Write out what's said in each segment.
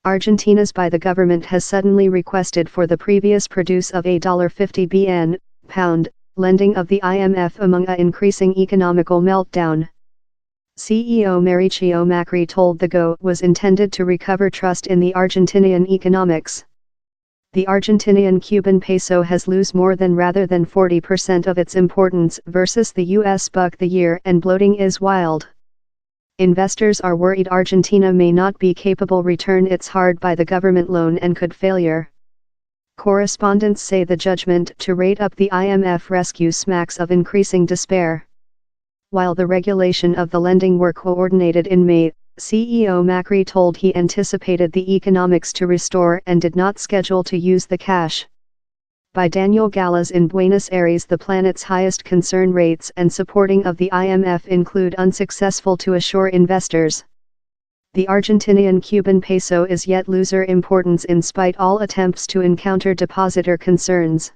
Argentina's by the government has suddenly requested for the previous produce of $50 bn, pound, lending of the IMF among a increasing economical meltdown. CEO Mauricio Macri told the GO was intended to recover trust in the Argentinian economics. The Argentinian Cuban peso has lost more than rather than 40% of its importance versus the US buck the year, and bloating is wild. Investors are worried Argentina may not be capable return its hard by the government loan and could failure. Correspondents say the judgment to rate up the IMF rescue smacks of increasing despair. While the regulation of the lending were coordinated in May, CEO Macri told he anticipated the economics to restore and did not schedule to use the cash. By Daniel Gallas in Buenos Aires, the planet's highest concern rates and supporting of the IMF include unsuccessful to assure investors. The Argentinian Cuban peso is yet loser importance in spite all attempts to encounter depositor concerns.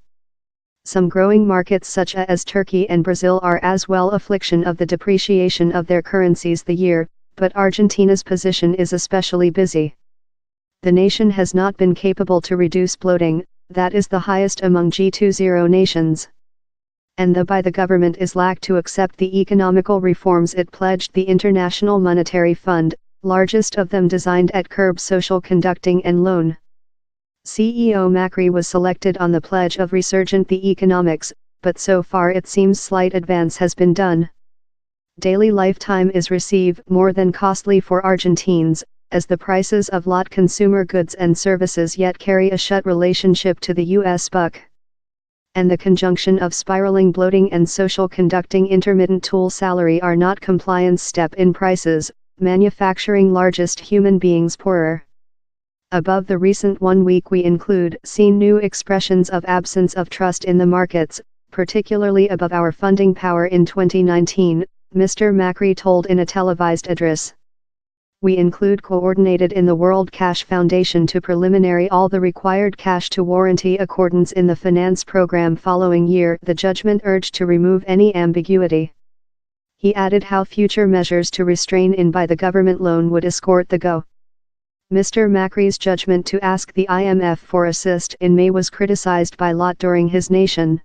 Some growing markets such as Turkey and Brazil are as well affliction of the depreciation of their currencies the year, but Argentina's position is especially busy. The nation has not been capable to reduce bloating, that is the highest among G20 nations. And by the government is lack to accept the economical reforms it pledged the International Monetary Fund, largest of them designed at curb social conducting and loan. CEO Macri was selected on the pledge of resurgent the economics, but so far it seems slight advance has been done. Daily lifetime is receive more than costly for Argentines, as the prices of lot consumer goods and services yet carry a shut relationship to the US buck. And the conjunction of spiraling bloating and social conducting intermittent tool salary are not compliance step in prices, manufacturing largest human beings poorer. Above the recent 1 week we include seen new expressions of absence of trust in the markets, particularly above our funding power in 2019, Mr. Macri told in a televised address. We include coordinated in the World Cash Foundation to preliminary all the required cash to warranty accordance in the finance program following year. The judgment urged to remove any ambiguity. He added how future measures to restrain in by the government loan would escort the GO. Mr. Macri's judgment to ask the IMF for assist in May was criticized by lot during his nation.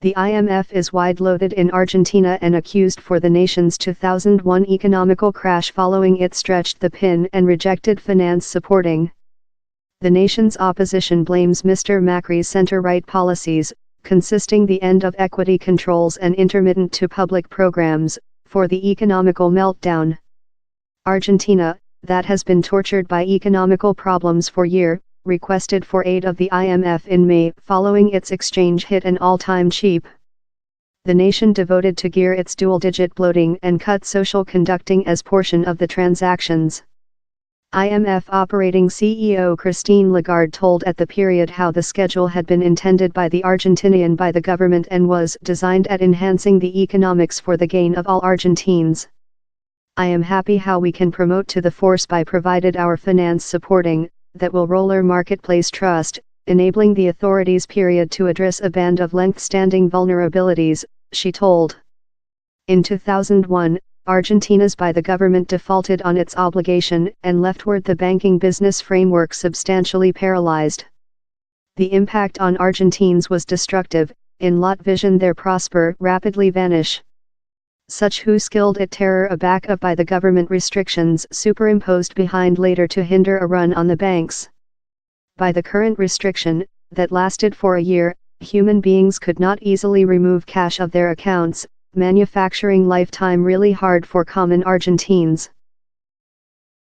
The IMF is wide-loaded in Argentina and accused for the nation's 2001 economical crash following it stretched the pin and rejected finance supporting. The nation's opposition blames Mr. Macri's center-right policies, consisting the end of equity controls and intermittent to public programs, for the economical meltdown. Argentina, that has been tortured by economical problems for years, requested for aid of the IMF in May following its exchange hit an all-time cheap. The nation devoted to gear its dual-digit bloating and cut social conducting as portion of the transactions. IMF operating CEO Christine Lagarde told at the period how the schedule had been intended by the Argentinian by the government and was designed at enhancing the economics for the gain of all Argentines. I am happy how we can promote to the force by provided our finance supporting, that will roller marketplace trust, enabling the authorities period to address a band of length-standing vulnerabilities, she told. In 2001, Argentina's by the government defaulted on its obligation and leftward the banking business framework substantially paralyzed. The impact on Argentines was destructive, in lot vision their prosper rapidly vanish. Such who skilled at terror a backup by the government restrictions superimposed behind later to hinder a run on the banks. By the current restriction, that lasted for a year, human beings could not easily remove cash of their accounts, manufacturing lifetime really hard for common Argentines.